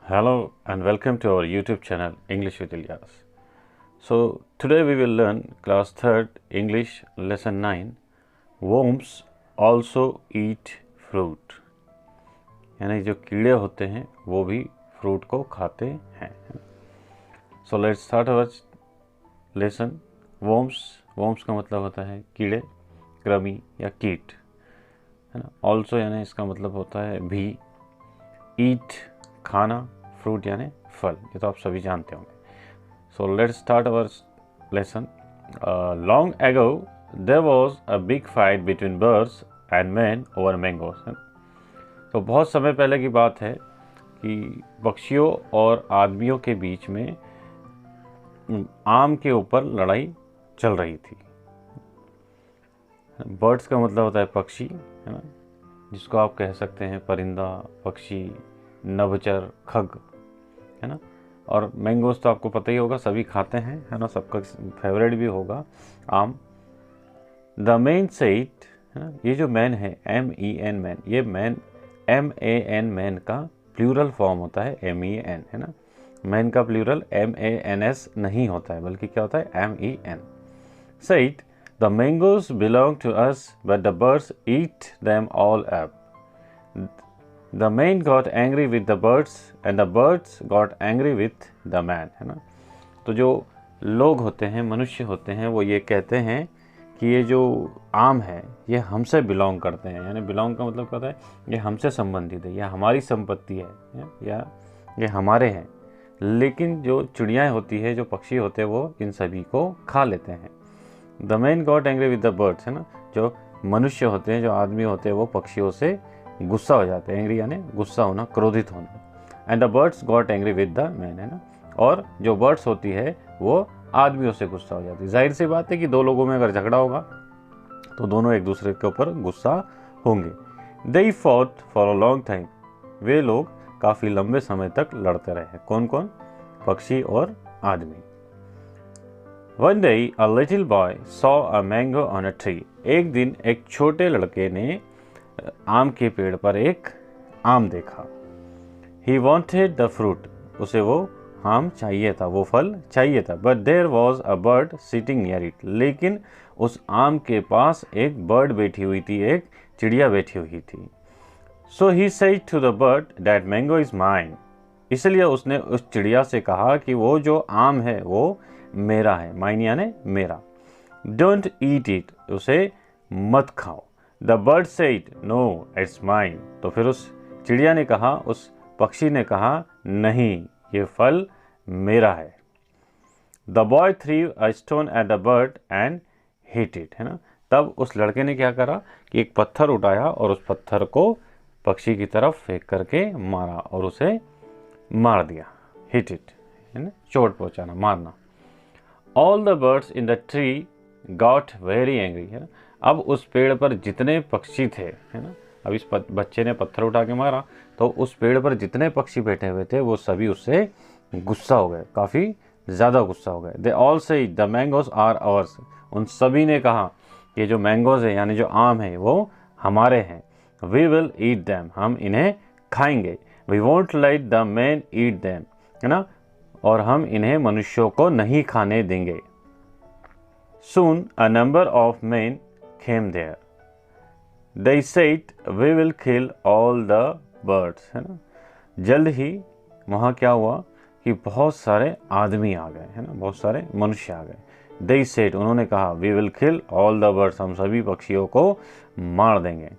Hello and welcome to our YouTube channel English with Ilyas. So today we will learn class 3rd English lesson 9. Worms also eat fruit. यानी जो कीड़े होते हैं वो भी fruit को खाते हैं. So let's start our lesson. Worms का मतलब होता है कीड़े, कृमि या कीट, है ना. Also यानी इसका मतलब होता है भी. Eat खाना, फ्रूट यानी फल, ये तो आप सभी जानते होंगे. So let's start our lesson. Long ago there was a big fight between birds and man over mangoes. तो बहुत समय पहले की बात है कि पक्षियों और आदमियों के बीच में आम के ऊपर लड़ाई चल रही थी. बर्ड्स का मतलब होता है पक्षी, है ना, जिसको आप कह सकते हैं परिंदा, पक्षी, नभचर, खग, है ना. और मैंगोस तो आपको पता ही होगा, सभी खाते हैं, है ना, सबका फेवरेट भी होगा आम. द मैन सेड, है ना, ये जो मैन है MEN मैन, ये मैन MAN मैन का प्लूरल फॉर्म होता है MEN, है ना. मैन का प्लूरल MANS नहीं होता है, बल्कि क्या होता है MEN. Said the mangoes belong to us but the birds eat them all up. The man got angry with the birds and the birds got angry with the man, है ना. तो जो लोग होते हैं, मनुष्य होते हैं, वो ये कहते हैं कि ये जो आम है ये हमसे बिलोंग करते हैं. यानी बिलोंग का मतलब क्या होता है, ये हमसे संबंधित है, यह हमारी संपत्ति है या ये हमारे हैं. लेकिन जो चिड़ियाँ होती है, जो पक्षी होते हैं, वो इन सभी को खा लेते हैं. The man got angry with the birds, है ना. जो मनुष्य होते हैं, जो आदमी होते हैं, वो पक्षियों से गुस्सा हो जाते हैं. एंग्री यानी गुस्सा होना, क्रोधित होना. And the birds got angry with the man, है ना. और जो बर्ड्स होती है वो आदमियों से गुस्सा हो जाती है. जाहिर सी बात है कि दो लोगों में अगर झगड़ा होगा तो दोनों एक दूसरे के ऊपर गुस्सा होंगे. They fought for a long time, वे लोग काफ़ी लंबे समय तक लड़ते रहे. कौन कौन? पक्षी और आदमी. One day a little boy saw a mango on a tree. एक दिन एक छोटे लड़के ने आम के पेड़ पर एक आम देखा. ही वॉन्टेड द फ्रूट, उसे वो आम चाहिए था, वो फल चाहिए था. But there was a bird sitting near it, लेकिन उस आम के पास एक बर्ड बैठी हुई थी, एक चिड़िया बैठी हुई थी. So he said to the bird that mango is mine. इसलिए उसने उस चिड़िया से कहा कि वो जो आम है वो मेरा है. माइन यानी मेरा. डोंट ईट इट, उसे मत खाओ. The bird said no it's mine. तो फिर उस चिड़िया ने कहा, उस पक्षी ने कहा, नहीं, ये फल मेरा है. The boy threw a stone at the bird and hit it, है ना. तब उस लड़के ने क्या करा कि एक पत्थर उठाया और उस पत्थर को पक्षी की तरफ फेंक करके मारा और उसे मार दिया. हिट इट, है ना, चोट पहुंचाना, मारना. All the birds in the tree got very angry, है ना. अब उस पेड़ पर जितने पक्षी थे, है ना, अब इस बच्चे ने पत्थर उठा के मारा तो उस पेड़ पर जितने पक्षी बैठे हुए थे वो सभी उससे गुस्सा हो गए, काफ़ी ज़्यादा गुस्सा हो गए. दे ऑल से द मैंगोज आर आवर्स. उन सभी ने कहा कि जो मैंगोज है यानी जो आम है वो हमारे हैं. वी विल ईट दैम, हम इन्हें खाएंगे. We won't let the man eat them, है ना, और हम इन्हें मनुष्यों को नहीं खाने देंगे. Soon a number of men came there. They said, we will kill all the birds, है ना. जल्द ही वहाँ क्या हुआ कि बहुत सारे आदमी आ गए, है ना, बहुत सारे मनुष्य आ गए. They said, उन्होंने कहा, we will kill all the birds, हम सभी पक्षियों को मार देंगे.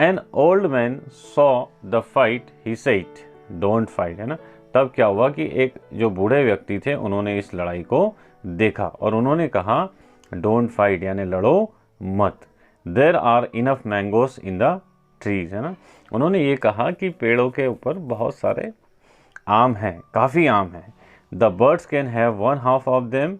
An old man saw the fight, he said, don't fight, है ना. तब क्या हुआ कि एक जो बूढ़े व्यक्ति थे उन्होंने इस लड़ाई को देखा और उन्होंने कहा डोंट फाइट यानी लड़ो मत. There are enough mangoes in the trees, है ना. उन्होंने ये कहा कि पेड़ों के ऊपर बहुत सारे आम हैं, काफ़ी आम हैं. The birds can have one half of them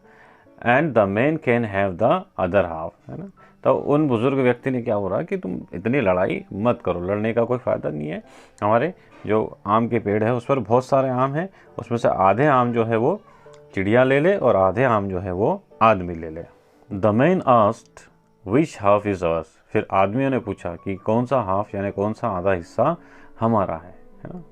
and the man can have the other half, है ना. तो उन बुजुर्ग व्यक्ति ने क्या हो रहा कि तुम इतनी लड़ाई मत करो, लड़ने का कोई फ़ायदा नहीं है. हमारे जो आम के पेड़ है उस पर बहुत सारे आम हैं, उसमें से आधे आम जो है वो चिड़िया ले ले और आधे आम जो है वो आदमी ले ले. The man asked which half is ours. फिर आदमियों ने पूछा कि कौन सा हाफ यानी कौन सा आधा हिस्सा हमारा है ना.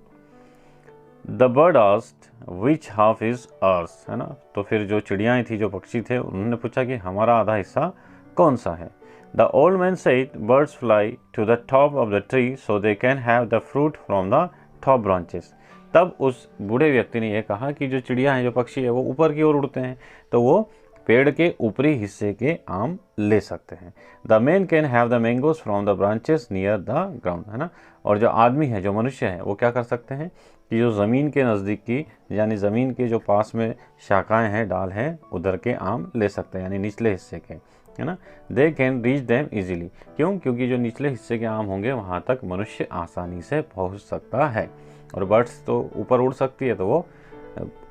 The bird asked which half is hours, है ना। तो फिर जो चिड़ियाएँ थी, जो पक्षी थे, उन्होंने पूछा कि हमारा आधा हिस्सा कौन सा है। The old man said birds fly to the top of the tree so they can have the fruit from the top branches. तब उस बूढ़े व्यक्ति ने यह कहा कि जो चिड़िया हैं, जो पक्षी है, वो ऊपर की ओर उड़ते हैं, तो वो पेड़ के ऊपरी हिस्से के आम ले सकते हैं। The man can have the mangoes from the branches near the ground, है ना। और जो आदमी है, जो मनुष्य है, वो क्या कर सकते हैं कि जो ज़मीन के नज़दीक की, यानी ज़मीन के जो पास में शाखाएं हैं, डाल हैं, उधर के आम ले सकते हैं, यानी निचले हिस्से के, है ना। They can reach them easily. क्यों? क्योंकि जो निचले हिस्से के आम होंगे वहाँ तक मनुष्य आसानी से पहुँच सकता है। और बर्ड्स तो ऊपर उड़ सकती है, तो वो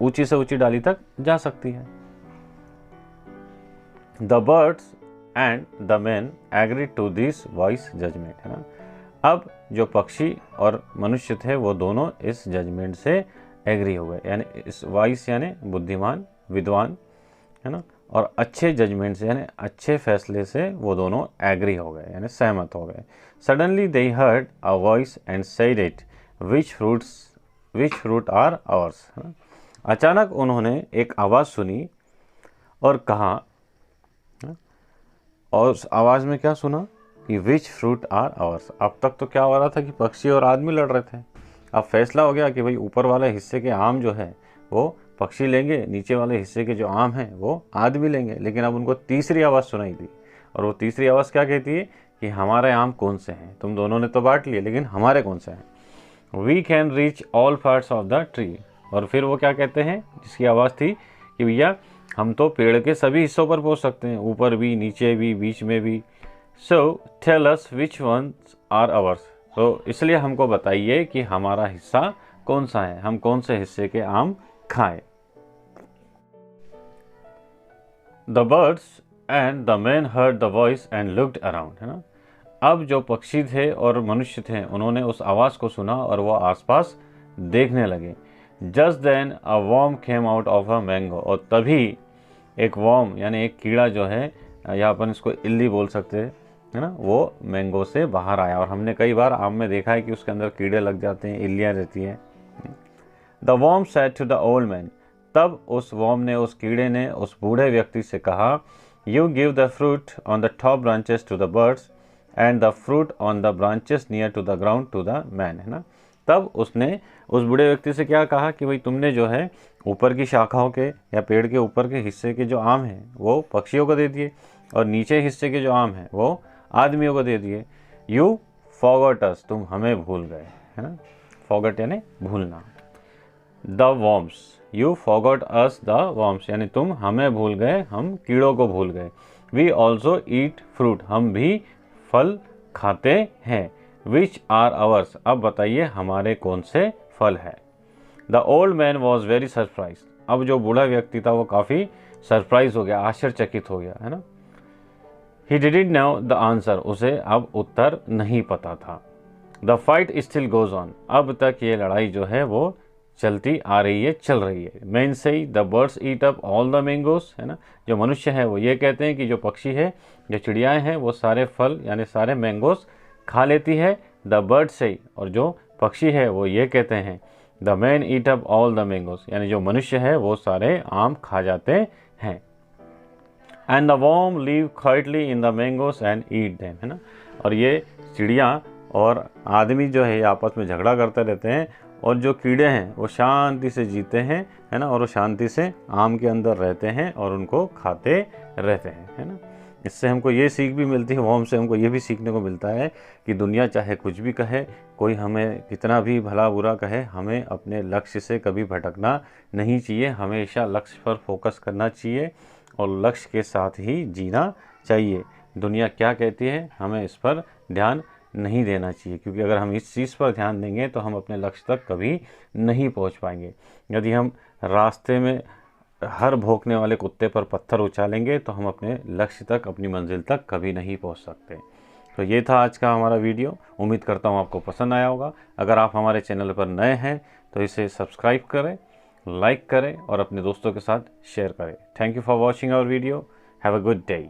ऊंची से ऊंची डाली तक जा सकती है। The birds and the man agree to this wise judgement, है ना। अब जो पक्षी और मनुष्य थे, वो दोनों इस जजमेंट से एग्री हो गए, यानी इस वाइस यानी बुद्धिमान, विद्वान, है ना, और अच्छे जजमेंट से यानी अच्छे फैसले से वो दोनों एग्री हो गए, यानी सहमत हो गए। Suddenly they heard a voice and said it which fruit are ours. अचानक उन्होंने एक आवाज़ सुनी और कहा, और उस आवाज़ में क्या सुना कि विच फ्रूट आर आवर्स। अब तक तो क्या हो रहा था कि पक्षी और आदमी लड़ रहे थे। अब फैसला हो गया कि भाई ऊपर वाले हिस्से के आम जो है वो पक्षी लेंगे, नीचे वाले हिस्से के जो आम हैं वो आदमी लेंगे। लेकिन अब उनको तीसरी आवाज़ सुनाई दी, और वो तीसरी आवाज़ क्या कहती है कि हमारे आम कौन से हैं, तुम दोनों ने तो बांट लिए, लेकिन हमारे कौन से हैं। We can reach all parts of the tree. और फिर वो क्या कहते हैं, जिसकी आवाज़ थी कि भैया हम तो पेड़ के सभी हिस्सों पर पहुंच सकते हैं, ऊपर भी, नीचे भी, बीच में भी। So tell us which ones are ours. तो इसलिए हमको बताइए कि हमारा हिस्सा कौन सा है, हम कौन से हिस्से के आम खाएं। The birds and the man heard the voice and looked around, है ना। अब जो पक्षी थे और मनुष्य थे, उन्होंने उस आवाज़ को सुना और वो आसपास देखने लगे। Just then a worm came out of a mango. और तभी एक वर्म यानी एक कीड़ा जो है, या अपन इसको इल्ली बोल सकते हैं, है ना, वो मैंगो से बाहर आया। और हमने कई बार आम में देखा है कि उसके अंदर कीड़े लग जाते हैं, इल्लियाँ रहती हैं। The worm said to the old man. तब उस वर्म ने, उस कीड़े ने उस बूढ़े व्यक्ति से कहा, you give the fruit on the top branches to the birds and the fruit on the branches near to the ground to the man, है ना। तब उसने उस बूढ़े व्यक्ति से क्या कहा कि भाई तुमने जो है ऊपर की शाखाओं के या पेड़ के ऊपर के हिस्से के जो आम हैं वो पक्षियों को दे दिए, और नीचे हिस्से के जो आम हैं वो आदमियों को दे दिए। यू फॉरगॉट अस, तुम हमें भूल गए, है ना। फॉरगॉट यानी भूलना। The worms, you forgot us the worms, यानी तुम हमें भूल गए, हम कीड़ों को भूल गए। वी ऑल्सो ईट फ्रूट, हम भी फल खाते हैं। विच आर आवर्स, अब बताइए हमारे कौन से फल है। The old man was very surprise. अब जो बूढ़ा व्यक्ति था वो काफ़ी सरप्राइज हो गया, आश्चर्यचकित हो गया, है ना। He didn't know the answer, उसे अब उत्तर नहीं पता था। The fight still goes on, अब तक ये लड़ाई जो है वो चलती आ रही है, चल रही है। मैन से the birds eat up all the mangoes, है ना। जो मनुष्य है वो ये कहते हैं कि जो पक्षी है, जो चिड़ियाएँ हैं, वो सारे फल यानी सारे मैंगोस खा लेती है। द बर्ड से, और जो पक्षी है वो ये कहते हैं, the man eat up all the mangoes, यानी जो मनुष्य है वो सारे आम खा जाते हैं। And the worm live quietly in the mangoes and eat them, है ना। और ये चिड़िया और आदमी जो है आपस में झगड़ा करते रहते हैं, और जो कीड़े हैं वो शांति से जीते हैं, है ना, और वो शांति से आम के अंदर रहते हैं और उनको खाते रहते हैं, है ना। इससे हमको ये सीख भी मिलती है, वर्म से हमको ये भी सीखने को मिलता है कि दुनिया चाहे कुछ भी कहे, कोई हमें कितना भी भला बुरा कहे, हमें अपने लक्ष्य से कभी भटकना नहीं चाहिए। हमेशा लक्ष्य पर फोकस करना चाहिए और लक्ष्य के साथ ही जीना चाहिए। दुनिया क्या कहती है हमें इस पर ध्यान नहीं देना चाहिए, क्योंकि अगर हम इस चीज़ पर ध्यान देंगे तो हम अपने लक्ष्य तक कभी नहीं पहुंच पाएंगे। यदि हम रास्ते में हर भौंकने वाले कुत्ते पर पत्थर उछालेंगे तो हम अपने लक्ष्य तक, अपनी मंजिल तक कभी नहीं पहुंच सकते। तो ये था आज का हमारा वीडियो। उम्मीद करता हूँ आपको पसंद आया होगा। अगर आप हमारे चैनल पर नए हैं तो इसे सब्सक्राइब करें, लाइक करें और अपने दोस्तों के साथ शेयर करें। Thank you for watching our video. Have a good day.